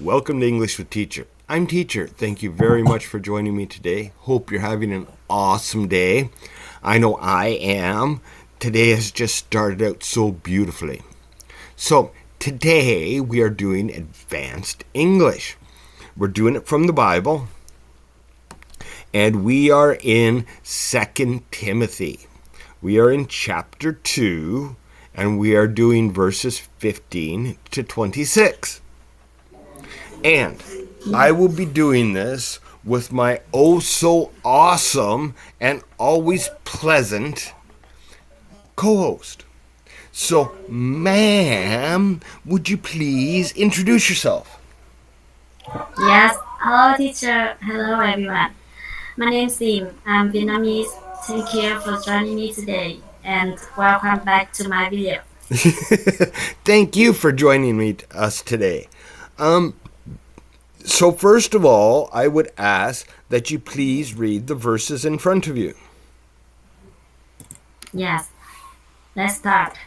Welcome to English with Teacher. I'm Teacher. Thank you very much for joining me today. Hope you're having an awesome day. I know I am. Today has just started out so beautifully. So today we are doing advanced English. We're doing it from the Bible, and we are in 2 Timothy. We are in chapter 2, and we are doing verses 15 to 26. And I will be doing this with my oh so awesome and always pleasant co-host. So, ma'am, would you please introduce yourself? Yes, hello teacher, hello everyone. My name is Sim, I'm Vietnamese. Thank you for joining me today and welcome back to my video. Thank you for joining us today. So first of all, I would ask that you please read the verses in front of you. Yes, let's start.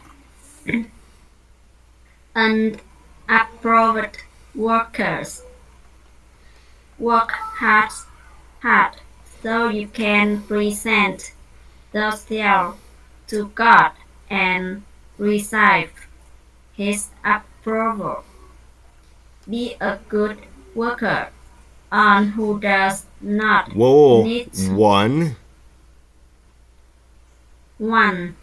Unapproved workers work hard, so you can present yourself to God and receive His approval. Be a good worker, one who does not Whoa, need one. one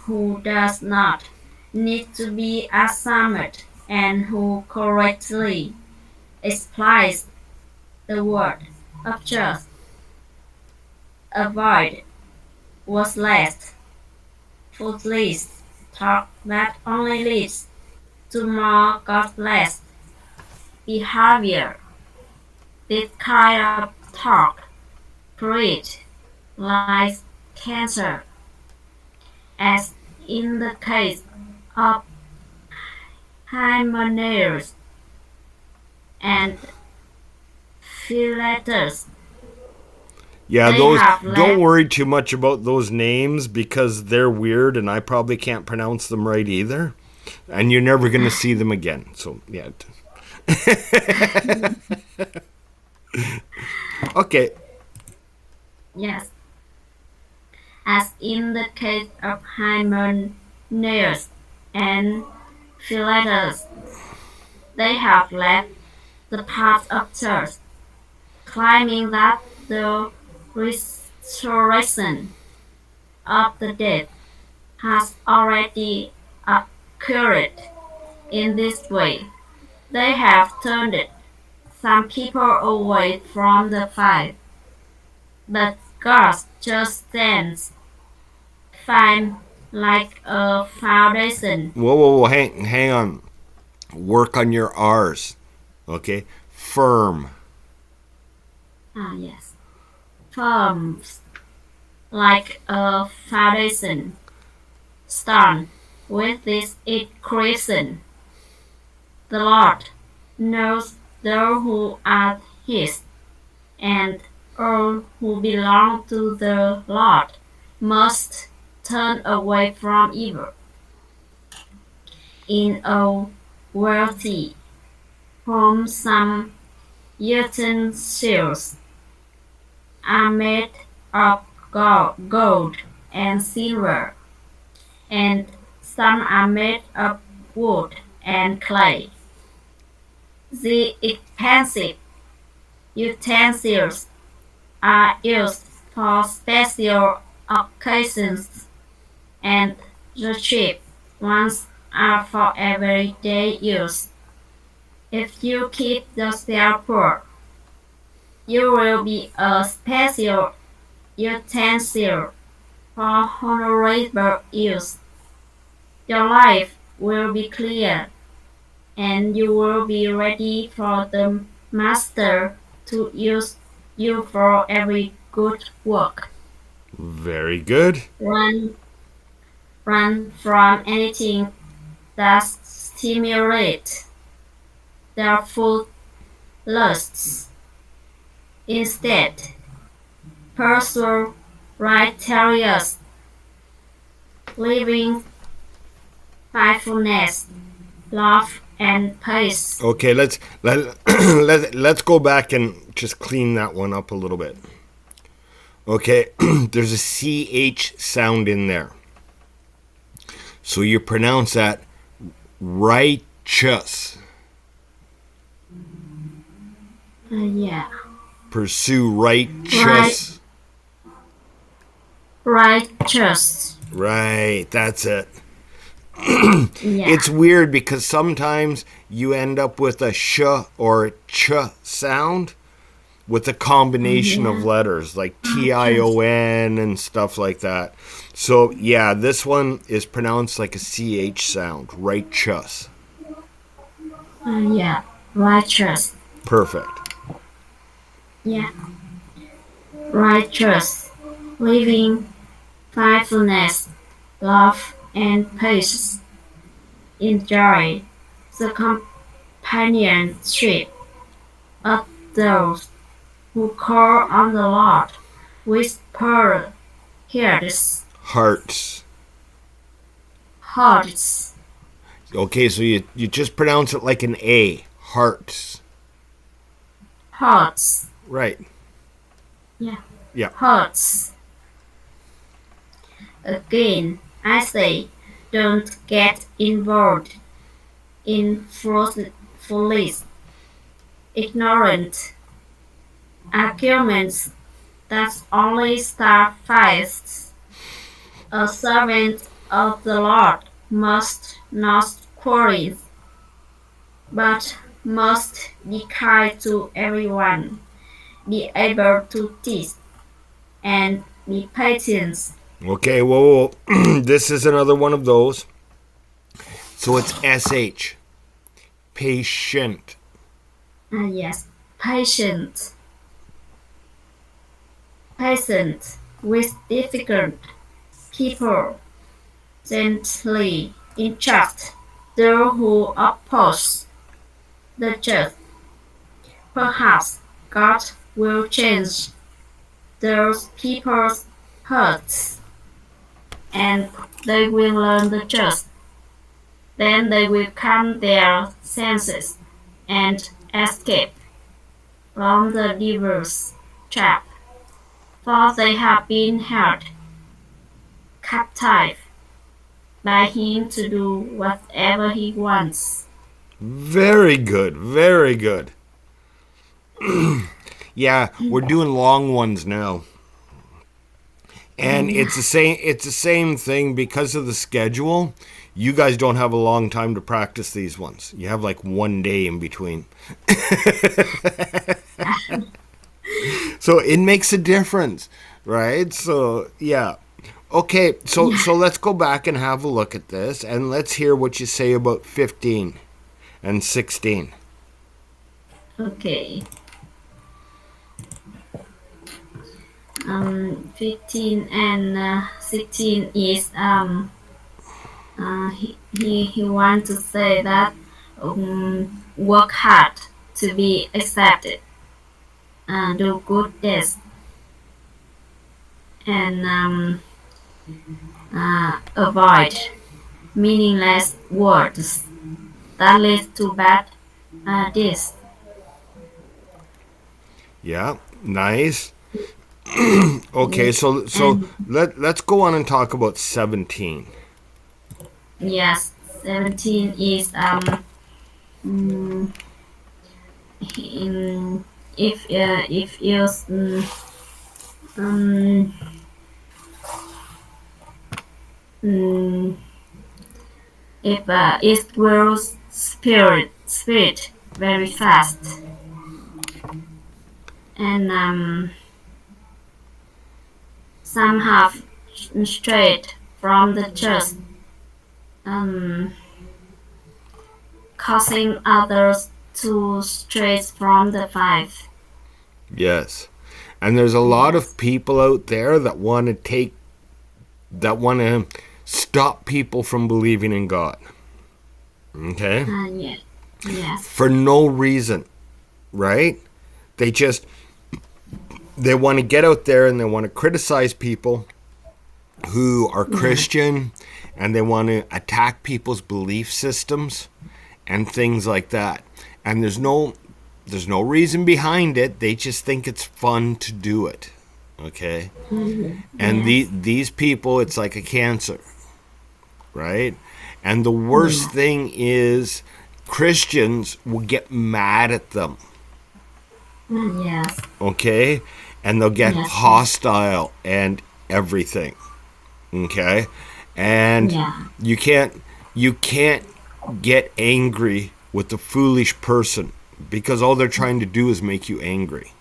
who does not need to be assigned and who correctly explains the word of truth. Avoid worthless, foolish talk that only leads to more godless behavior. This kind of talk breeds like cancer, as in the case of Hymenaeus and Philetus. Yeah, They those have don't left. worry too much about those names because they're weird and I probably can't pronounce them right either. And you're never going to see them again. So, yeah. Okay. Yes, as in the case of Hymenaeus and Philetus. They have left the path of truth, claiming that the resurrection of the dead has already occurred. In this way, they have turned some people away from the faith, but God just stands firm like a foundation. Whoa. Hang on. Work on your R's. Okay? Firm. Yes, firm like a foundation stone. With this equation, the Lord knows those who are His, and all who belong to the Lord must turn away from evil. In a wealthy home, some utensils are made of gold and silver, and some are made of wood and clay. The expensive utensils are used for special occasions, and the cheap ones are for everyday use. If you keep yourself poor, you will be a special utensil for honorable use. Your life will be clear, and you will be ready for the Master to use you for every good work. Very good. Run, run from anything that stimulates their food lusts. Instead, pursue righteousness, living faithfulness, love, and pace. Okay, let's go back and just clean that one up a little bit. Okay, there's a CH sound in there. So you pronounce that righteous. Yeah. Pursue righteous. Righteous. Right, that's it. Yeah. It's weird because sometimes you end up with a sh or a ch sound with a combination of letters like TION and stuff like that. So, yeah, this one is pronounced like a CH sound. Righteous. Yeah. Righteous. Perfect. Yeah. Righteous. Living, faithfulness, love, and peace. Enjoy the companionship of those who call on the Lord with pearl hearts. Hearts. Okay, so you just pronounce it like an A. Hearts. Hearts. Right. Yeah. Yeah. Hearts. Again, I say, don't get involved in foolish, ignorant arguments that only start fights. A servant of the Lord must not quarrel, but must be kind to everyone, be able to teach, and be patient. Okay, whoa. This is another one of those. So it's SH. Patient. Yes, patient. Patient with difficult people, gently instruct those who oppose the just. Perhaps God will change those people's hearts, and they will learn the truth. Then they will come their senses and escape from the devil's trap, for they have been held captive by him to do whatever he wants. Very good. Very good. Yeah, we're doing long ones now. And it's the same thing because of the schedule. You guys don't have a long time to practice these ones. You have like one day in between. So it makes a difference, right? So, yeah. Okay, so let's go back and have a look at this, and let's hear what you say about 15 and 16. Okay. 15 and 16 is he wants to say that work hard to be accepted, do good deeds, and avoid meaningless words that lead to bad deeds. Yeah, nice. Okay, so let's go on and talk about 17. Yes, 17 is mm, if you um, if it grows spirit very fast, and some have strayed from the church, um, causing others to stray from the faith. Yes. And there's a lot of people out there that want to stop people from believing in God. Okay? Yeah. Yes. For no reason, right? They want to get out there and they want to criticize people who are Christian, and they want to attack people's belief systems, and things like that. And there's no reason behind it. They just think it's fun to do it. Okay? And these people, it's like a cancer. Right? And the worst thing is Christians will get mad at them. Yes. Okay? And they'll get hostile and everything. Okay? And you can't get angry with a foolish person because all they're trying to do is make you angry.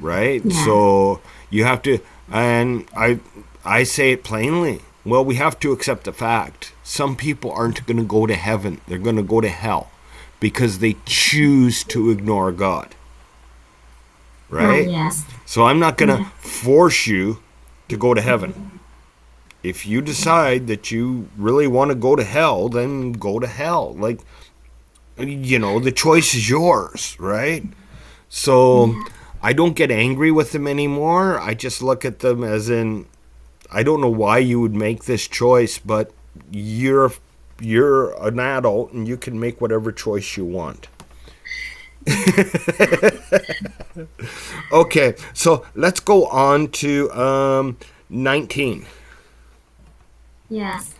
Right? Yeah. So you have to, and I say it plainly. Well, we have to accept the fact. Some people aren't going to go to heaven. They're going to go to hell because they choose to ignore God. Right? Yes. So I'm not going to force you to go to heaven. If you decide that you really want to go to hell, then go to hell. Like, the choice is yours, right? So I don't get angry with them anymore. I just look at them as in, I don't know why you would make this choice, but you're an adult and you can make whatever choice you want. Okay, so let's go on to 19. Yes.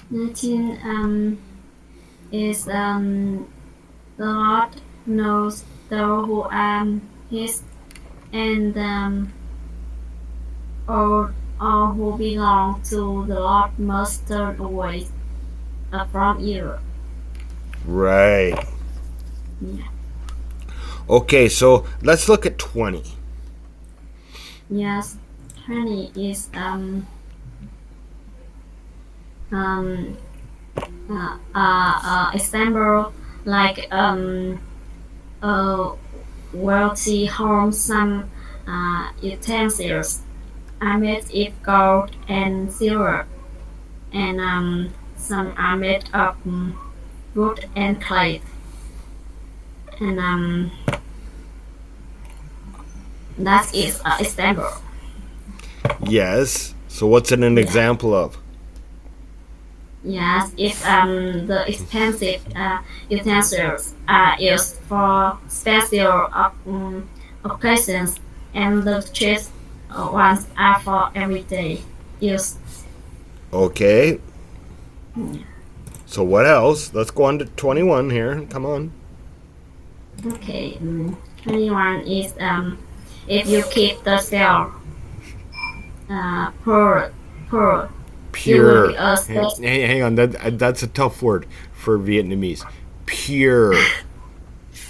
19 is the Lord knows those who are His, and all who belong to the Lord must turn away from evil. Right. Yeah. Okay, so let's look at 20. Yes, 20 is example like wealthy home. Some utensils are made of gold and silver, and some are made of wood and clay, and that is an example. Yes. So what's an example of? Yes, if the expensive utensils are used for special occasions, and the cheap ones are for everyday use. Okay. So what else? Let's go on to 21 here. Come on. Okay, 21 is if you keep the cell pure. Pure. Hang on, that's a tough word for Vietnamese. Pure.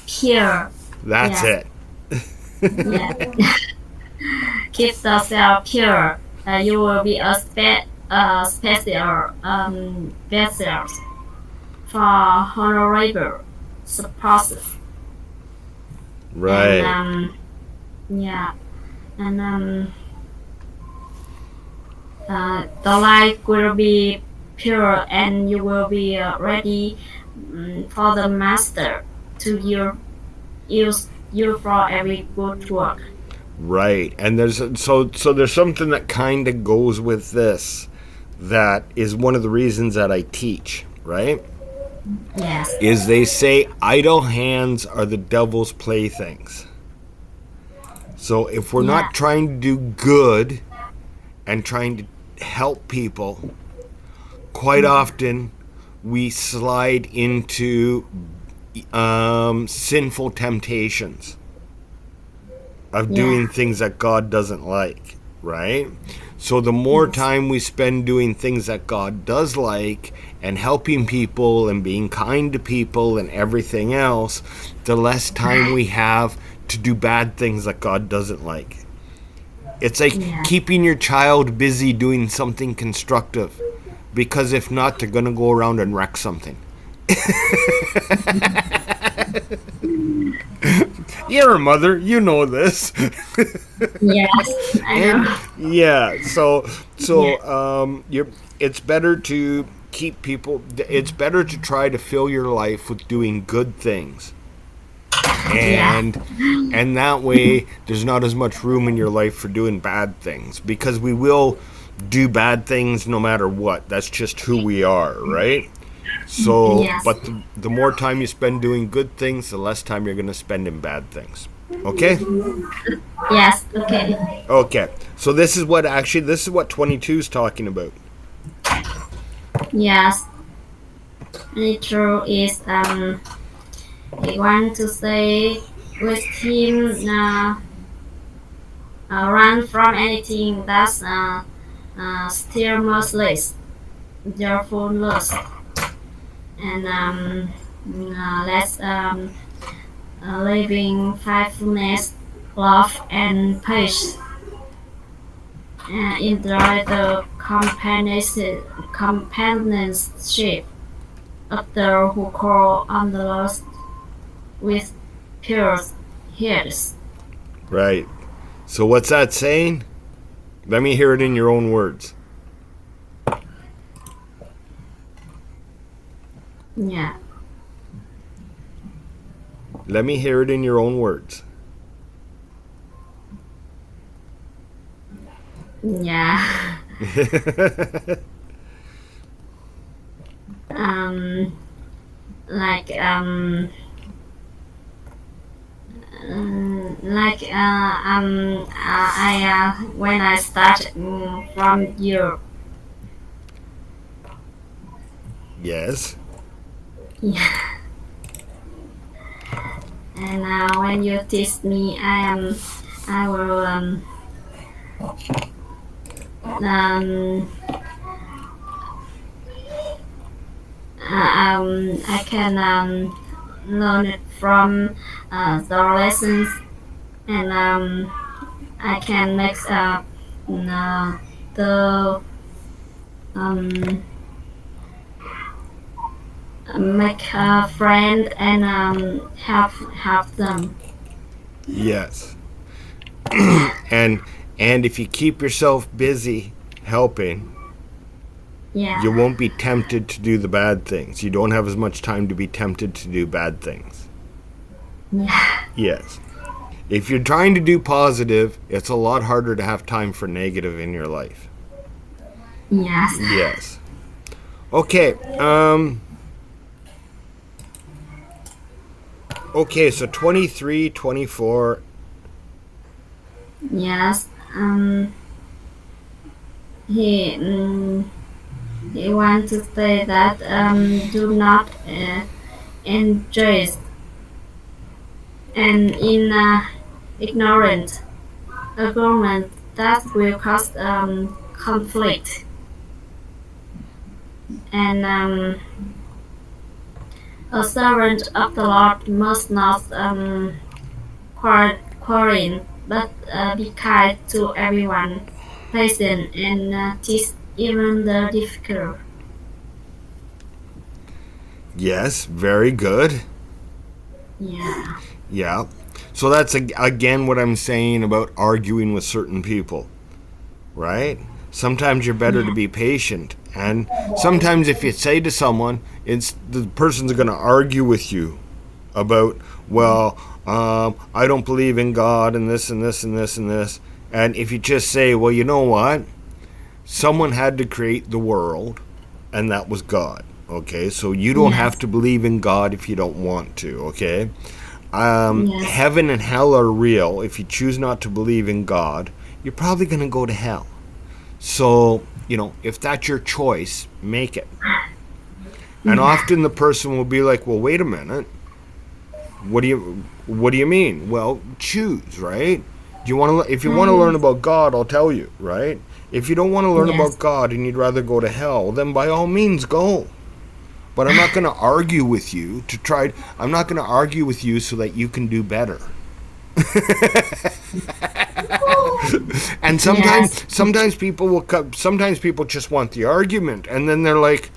Pure. That's it. Yeah. Keep the cell pure. You will be a special vessel for honorable purposes. Right. And, the life will be pure, and you will be ready for the master to use you for every good work. Right. And there's there's something that kind of goes with this that is one of the reasons that I teach, right? Yes. Is they say idle hands are the devil's playthings. So if we're not trying to do good and trying to help people, quite often we slide into sinful temptations of doing things that God doesn't like, right? So the more time we spend doing things that God does like and helping people and being kind to people and everything else, the less time we have to do bad things that God doesn't like. It's like keeping your child busy doing something constructive, because if not, they're going to go around and wreck something. You're a mother, you know this. Yes, I know. Yeah, so it's better to keep people. It's better to try to fill your life with doing good things, and that way there's not as much room in your life for doing bad things, because we will do bad things no matter what. That's just who we are, right? So, Yes. but the more time you spend doing good things, the less time you're going to spend in bad things. Okay? Yes. Okay. Okay. So this is what 22 is talking about. Yes. True is I want to say with him run from anything that's still merciless, therefore lust, and let's living faithfulness, love, and peace. Enjoy the companionship of those who call on the Lord with pure hearts. Right. So what's that saying? Let me hear it in your own words. Yeah, Let me hear it in your own words. yeah. um, like I when I start from Europe, Yes. yeah, and when you teach me, I will um, I can learn it from the lessons, and I can make the um, make a friend and help them. Yes. Yeah, And if you keep yourself busy helping, you yeah, won't be tempted to do the bad things. You don't have as much time to be tempted to do bad things. yeah, Yes. If you're trying to do positive, it's a lot harder to have time for negative in your life. yes, Yes. Okay. Okay, so 23, 24. yes. He he wants to say that do not enjoy and in ignorant agreement that will cause conflict and a servant of the Lord must not quarrel, but be kind to everyone, patient, and teach even the difficult. Yes, very good. Yeah. Yeah. So that's again what I'm saying about arguing with certain people, right? Sometimes you're better to Yeah. be patient. And sometimes if you say to someone, it's the person's going to argue with you about, well, I don't believe in God and this and this and this and this. And if you just say, well, you know what? Someone had to create the world, and that was God. Okay, so you don't have Yes. to believe in God if you don't want to. Okay, Yes. heaven and hell are real. If you choose not to believe in God, you're probably going to go to hell. So, if that's your choice, make it. And Yeah. often the person will be like, "Well, wait a minute. What do you mean?" Well, choose, right? Do you want to if you want to learn Yes. about God, I'll tell you, right? If you don't want to learn Yes. about God and you'd rather go to hell, then by all means go. But I'm not going to argue with you to try. I'm not going to argue with you so that you can do better. And Yes. sometimes people just want the argument, and then they're like,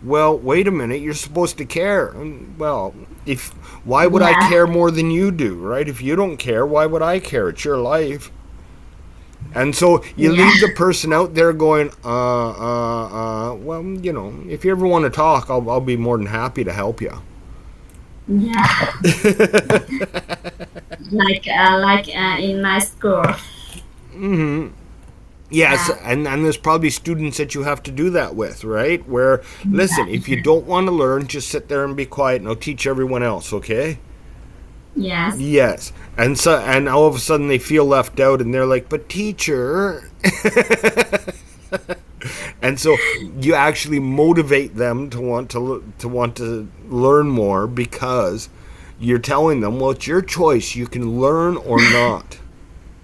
"Well, wait a minute, you're supposed to care." Well, if why would I Yeah. care more than you do, right? If you don't care, why would I care? It's your life. And so you Yeah. leave the person out there going, well, if you ever want to talk, I'll be more than happy to help you. Yeah. Like in my school. Hmm. Yes, Yeah. and there's probably students that you have to do that with, right? Where, listen, if you don't want to learn, just sit there and be quiet, and I'll teach everyone else, okay? Yes. Yes, and all of a sudden they feel left out, and they're like, "But teacher," and so you actually motivate them to learn more because you're telling them, "Well, it's your choice. You can learn or not."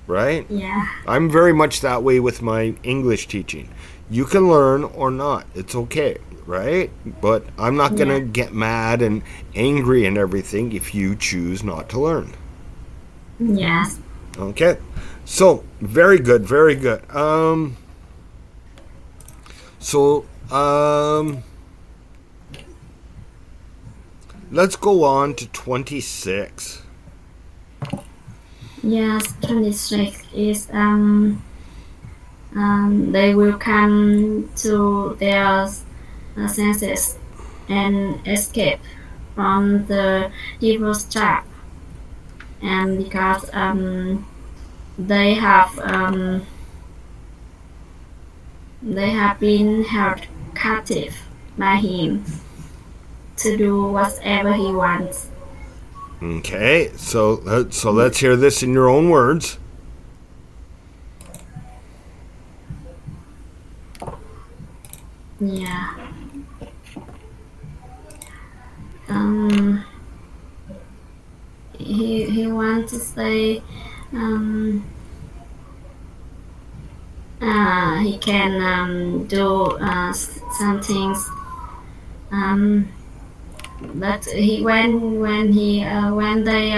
Right? Yeah. I'm very much that way with my English teaching. You can learn or not. It's okay, right? But I'm not going Yeah. to get mad and angry and everything if you choose not to learn. Yes. Okay? So, very good, very good. So, let's go on to 26. Yes. 26 is they will come to their senses and escape from the devil's trap, and because they have um, they have been held captive by him to do whatever he wants. Okay, so let's hear this in your own words. Yeah. Um, he wants to say he can do some things but he when they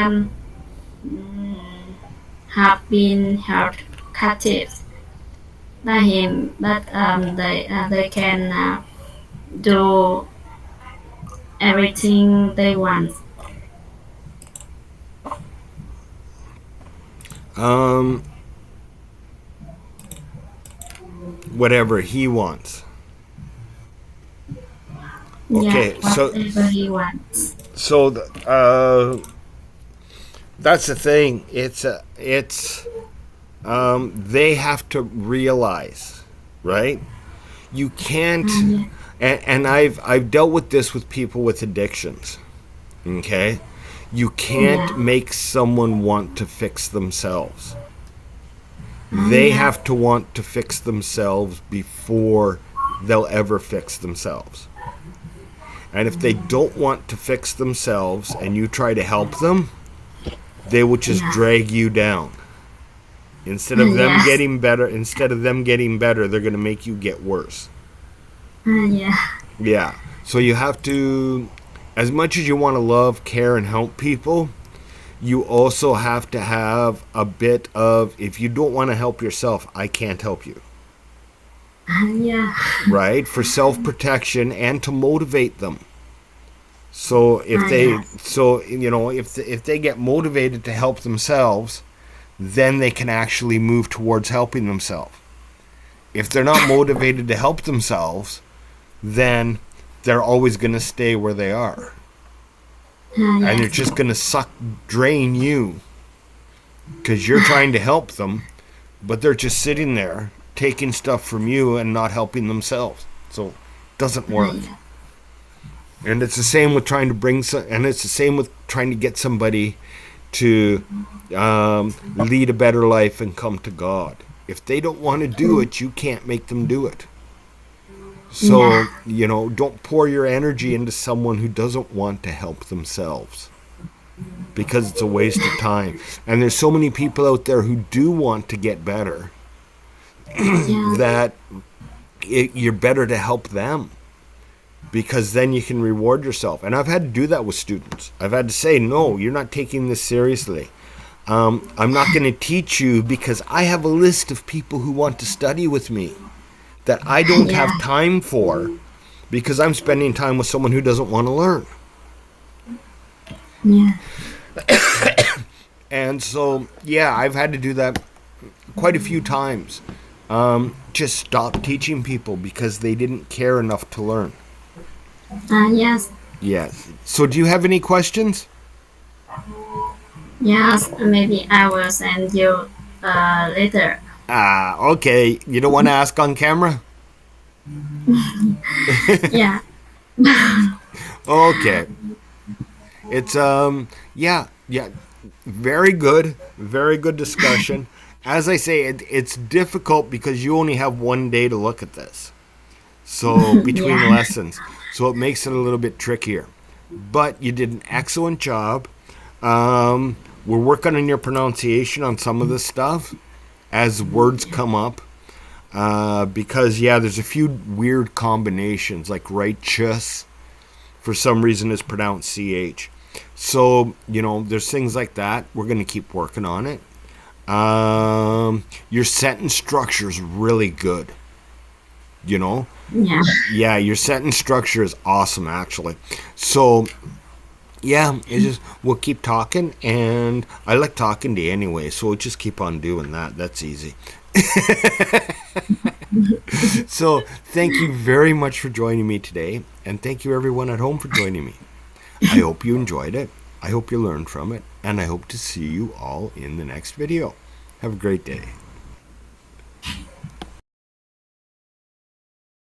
have been held captive by him, but they can do everything they want. Um, Whatever he wants. Yeah, Okay, whatever he wants. so that's the thing. They have to realize, right? You can't, Yeah, and I've dealt with this with people with addictions. Okay, you can't yeah, make someone want to fix themselves. They yeah, have to want to fix themselves before they'll ever fix themselves. And if they don't want to fix themselves and you try to help them, they will just yeah, drag you down. yes, Instead of them getting better, they're going to make you get worse. yeah, Yeah. So you have to, as much as you want to love, care, and help people, you also have to have a bit of, if you don't want to help yourself, I can't help you. yeah, Right? For self protection and to motivate them. So yeah, if they get motivated to help themselves, then they can actually move towards helping themselves. If they're not motivated to help themselves, then they're always going to stay where they are. And they're yes, just going to drain you because you're trying to help them, but they're just sitting there taking stuff from you and not helping themselves. So it doesn't work. yeah, And it's the same with trying to and it's the same with trying to get somebody to lead a better life and come to God. If they don't want to do it, you can't make them do it. yeah, So, don't pour your energy into someone who doesn't want to help themselves because it's a waste of time. And there's so many people out there who do want to get better yeah, that you're better to help them because then you can reward yourself. And I've had to do that with students. I've had to say, no, you're not taking this seriously. I'm not going to teach you because I have a list of people who want to study with me that I don't have yeah, time for because I'm spending time with someone who doesn't want to learn. yeah, And so, yeah, I've had to do that quite a few times. Just stop teaching people because they didn't care enough to learn. yes, Yes. So, do you have any questions? yes. Maybe I will send you later. Okay. You don't want to ask on camera? Yeah. Okay. It's yeah, very good discussion. As I say, it's difficult because you only have one day to look at this. So between Yeah. lessons, so it makes it a little bit trickier. But you did an excellent job. We're working on your pronunciation on some of this stuff as words come up. Because yeah, there's a few weird combinations like righteous for some reason is pronounced ch. So there's things like that. We're gonna keep working on it. Your sentence structure is really good. You know, Yeah. yeah, your sentence structure is awesome actually. So yeah, it's just we'll keep talking, and I like talking to you anyway, so we'll just keep on doing that. That's easy. So thank you very much for joining me today, and thank you everyone at home for joining me. I hope you enjoyed it. I hope you learned from it, and I hope to see you all in the next video. Have a great day.